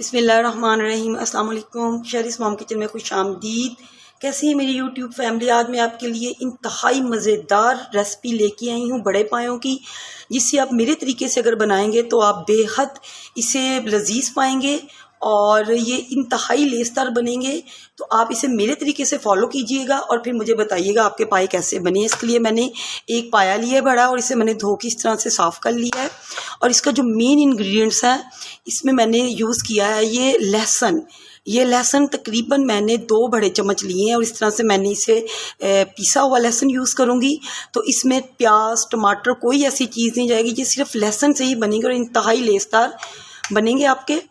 बिस्मिल्लाहिर्रहमानिर्रहीम। अस्सलाम वालेकुम। शरीस मॉम किचन में खुश आमदीद। कैसी है मेरी यूट्यूब फैमिली? आज मैं आपके लिए इंतहाई मज़ेदार रेसिपी लेके आई हूँ बड़े पायों की, जिससे आप मेरे तरीके से अगर बनाएंगे तो आप बेहद इसे लजीज पाएंगे और ये इंतहाई लेसदार बनेंगे। तो आप इसे मेरे तरीके से फॉलो कीजिएगा और फिर मुझे बताइएगा आपके पाए कैसे बने। इसके लिए मैंने एक पाया लिया है बड़ा और इसे मैंने धो के इस तरह से साफ़ कर लिया है। और इसका जो मेन इंग्रेडिएंट्स है इसमें मैंने यूज़ किया है ये लहसुन। ये लहसुन तकरीबन मैंने 2 बड़े चम्मच लिए हैं और इस तरह से मैंने इसे पिसा हुआ लहसुन यूज़ करूँगी। तो इसमें प्याज टमाटर कोई ऐसी चीज़ नहीं जाएगी, ये सिर्फ लहसुन से ही बनेंगे और इंतहाई लेसदार बनेंगे आपके।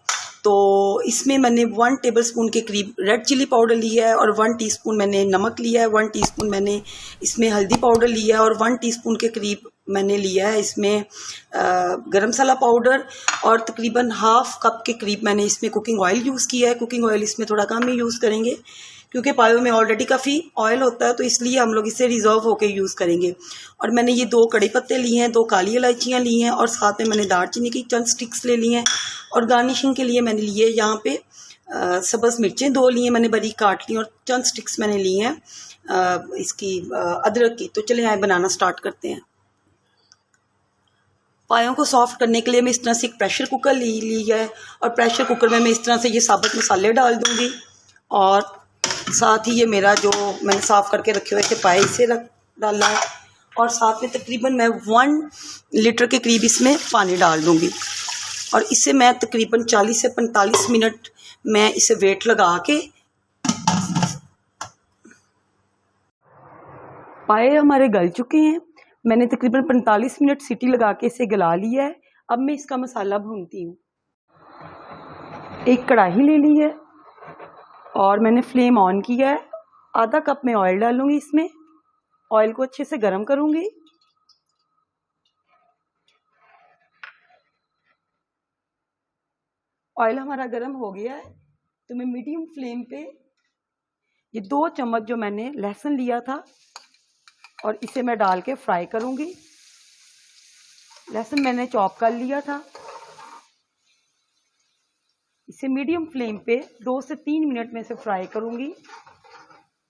तो इसमें मैंने 1 टेबलस्पून के करीब रेड चिली पाउडर लिया है और 1 टीस्पून मैंने नमक लिया है, 1 टीस्पून मैंने इसमें हल्दी पाउडर लिया है और 1 टीस्पून के करीब मैंने लिया है इसमें गरम मसाला पाउडर और तकरीबन हाफ कप के करीब मैंने इसमें कुकिंग ऑयल यूज़ किया है। कुकिंग ऑयल इसमें थोड़ा कम ही यूज़ करेंगे क्योंकि पायों में ऑलरेडी काफ़ी ऑयल होता है, तो इसलिए हम लोग इसे रिजर्व होकर यूज़ करेंगे। और मैंने ये 2 कड़ी पत्ते लिए हैं, 2 काली इलायचियाँ ली हैं और साथ में मैंने दालचीनी की चंद स्टिक्स ले ली हैं। और गार्निशिंग के लिए मैंने लिए यहाँ पे सब्ज़ मिर्चें 2 ली हैं मैंने बारीक काट ली और चंद स्टिक्स मैंने ली हैं इसकी अदरक की। तो चलिए आए बनाना स्टार्ट करते हैं। पायों को सॉफ्ट करने के लिए मैं इस तरह से एक प्रेशर कुकर ली है और प्रेशर कुकर में मैं इस तरह से ये साबुत मसाले डाल दूँगी और साथ ही ये मेरा जो मैंने साफ़ करके रखे हुए थे पाए इसे डालना है और साथ में तकरीबन मैं 1 लीटर के करीब इसमें पानी डाल दूँगी और इसे मैं तकरीबन 40 से 45 मिनट मैं इसे वेट लगा के पाए हमारे गल चुके हैं। मैंने तकरीबन 45 मिनट सीटी लगा के इसे गला लिया है। अब मैं इसका मसाला भूनती हूँ। एक कढ़ाई ले ली है और मैंने फ्लेम ऑन किया है। आधा कप में ऑयल डालूंगी इसमें। ऑयल को अच्छे से गर्म करूंगी। ऑयल हमारा गर्म हो गया है तो मैं मीडियम फ्लेम पे ये 2 चम्मच जो मैंने लहसुन लिया था और इसे मैं डाल के फ्राई करूंगी। लहसुन मैंने चॉप कर लिया था। इसे मीडियम फ्लेम पे 2 से 3 मिनट में इसे फ्राई करूंगी।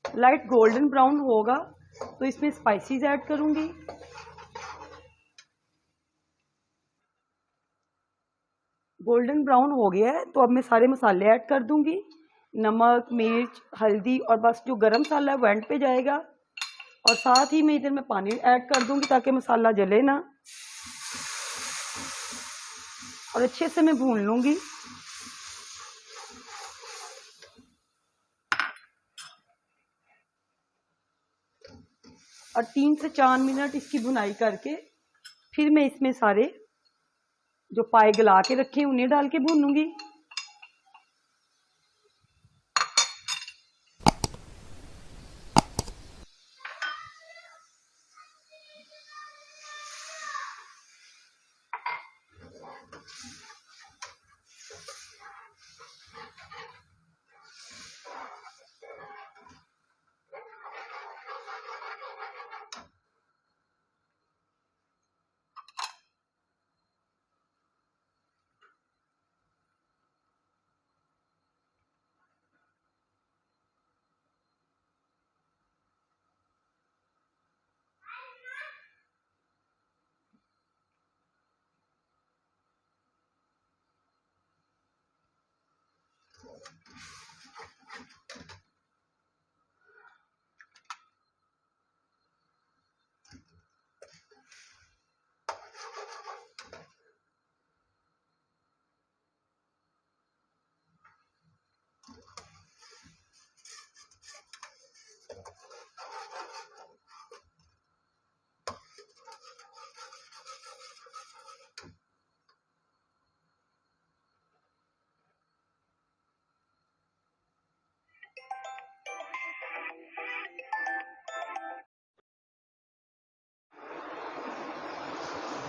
लाइट गोल्डन ब्राउन होगा तो इसमें स्पाइसेस ऐड करूंगी। गोल्डन ब्राउन हो गया है तो अब मैं सारे मसाले ऐड कर दूंगी। नमक मिर्च हल्दी और बस जो गरम मसाला है वो एंड पे जाएगा। और साथ ही मैं इधर में पानी ऐड कर दूंगी ताकि मसाला जले ना और अच्छे से मैं भून लूंगी। और 3 से 4 मिनट इसकी भुनाई करके फिर मैं इसमें सारे जो पाए गला के रखे हैं उन्हें डाल के भूनूंगी।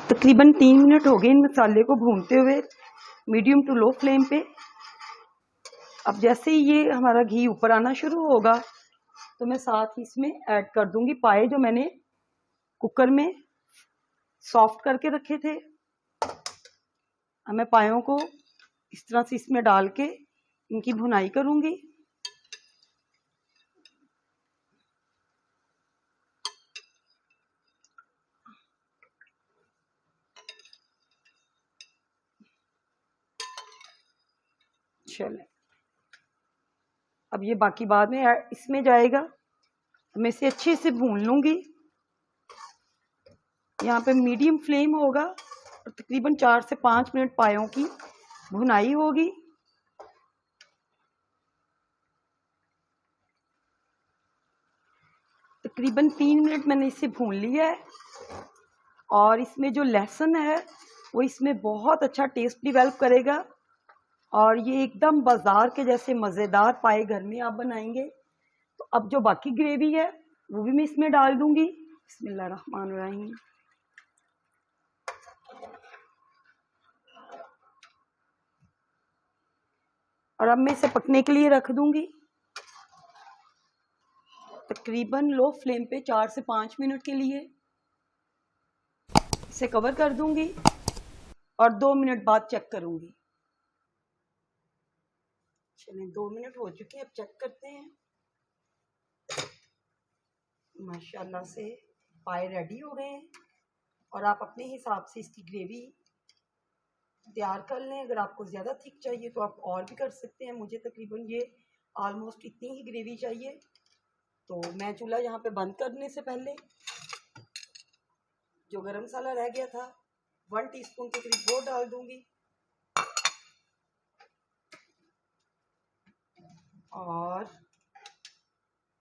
तकरीबन 3 मिनट हो गए इन मसाले को भूनते हुए मीडियम टू लो फ्लेम पे। अब जैसे ही ये हमारा घी ऊपर आना शुरू होगा तो मैं साथ ही इसमें ऐड कर दूंगी पाए जो मैंने कुकर में सॉफ्ट करके रखे थे। अब मैं पायों को इस तरह से इसमें डाल के इनकी भुनाई करूंगी। चले, अब ये बाकी बाद में इसमें जाएगा, मैं इसे अच्छे से भून लूंगी। यहाँ पे मीडियम फ्लेम होगा और तकरीबन 4 से 5 मिनट पायों की भुनाई होगी। तकरीबन 3 मिनट मैंने इसे भून लिया है और इसमें जो लहसुन है वो इसमें बहुत अच्छा टेस्ट डेवलप करेगा और ये एकदम बाजार के जैसे मज़ेदार पाए घर में आप बनाएंगे। तो अब जो बाकी ग्रेवी है वो भी मैं इसमें डाल दूंगी। बिस्मिल्लाहिर्रहमानिर्रहीम। और अब मैं इसे पकने के लिए रख दूंगी तकरीबन लो फ्लेम पे 4 से 5 मिनट के लिए। इसे कवर कर दूंगी और 2 मिनट बाद चेक करूंगी। चलिए 2 मिनट हो चुके हैं, अब चेक करते हैं। माशाल्लाह से पाए रेडी हो गए हैं और आप अपने हिसाब से इसकी ग्रेवी तैयार कर लें। अगर आपको ज़्यादा थिक चाहिए तो आप और भी कर सकते हैं। मुझे तकरीबन ये ऑलमोस्ट इतनी ही ग्रेवी चाहिए। तो मैं चूल्हा यहाँ पे बंद करने से पहले जो गरम मसाला रह गया था 1 टीस्पून के करीब वो डाल दूंगी और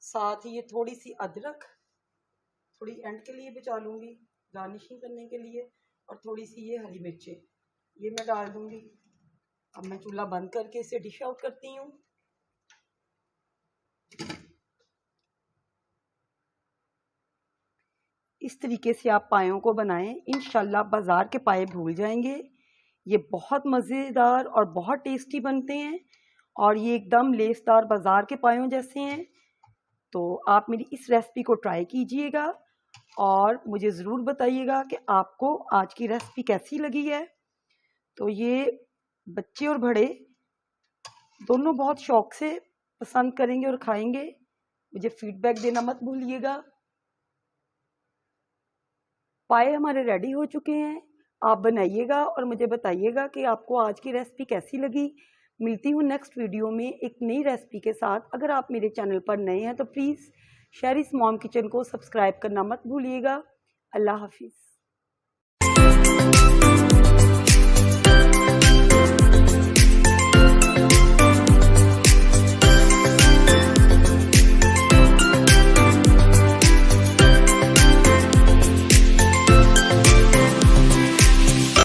साथ ही ये थोड़ी सी अदरक थोड़ी एंड के लिए बचा लूँगी गार्निशिंग करने के लिए, और थोड़ी सी ये हरी मिर्चें ये मैं डाल दूँगी। अब मैं चूल्हा बंद करके इसे डिश आउट करती हूँ। इस तरीके से आप पायों को बनाएं, इंशाल्लाह बाज़ार के पाए भूल जाएंगे। ये बहुत मज़ेदार और बहुत टेस्टी बनते हैं और ये एकदम लेसदार बाज़ार के पायों जैसे हैं। तो आप मेरी इस रेसिपी को ट्राई कीजिएगा और मुझे ज़रूर बताइएगा कि आपको आज की रेसिपी कैसी लगी है। तो ये बच्चे और बड़े दोनों बहुत शौक़ से पसंद करेंगे और खाएंगे। मुझे फीडबैक देना मत भूलिएगा। पाए हमारे रेडी हो चुके हैं, आप बनाइएगा और मुझे बताइएगा कि आपको आज की रेसिपी कैसी लगी। मिलती हूँ नेक्स्ट वीडियो में एक नई रेसिपी के साथ। अगर आप मेरे चैनल पर नए हैं तो प्लीज़ शेरिस मॉम किचन को सब्सक्राइब करना मत भूलिएगा। अल्लाह हाफिज़।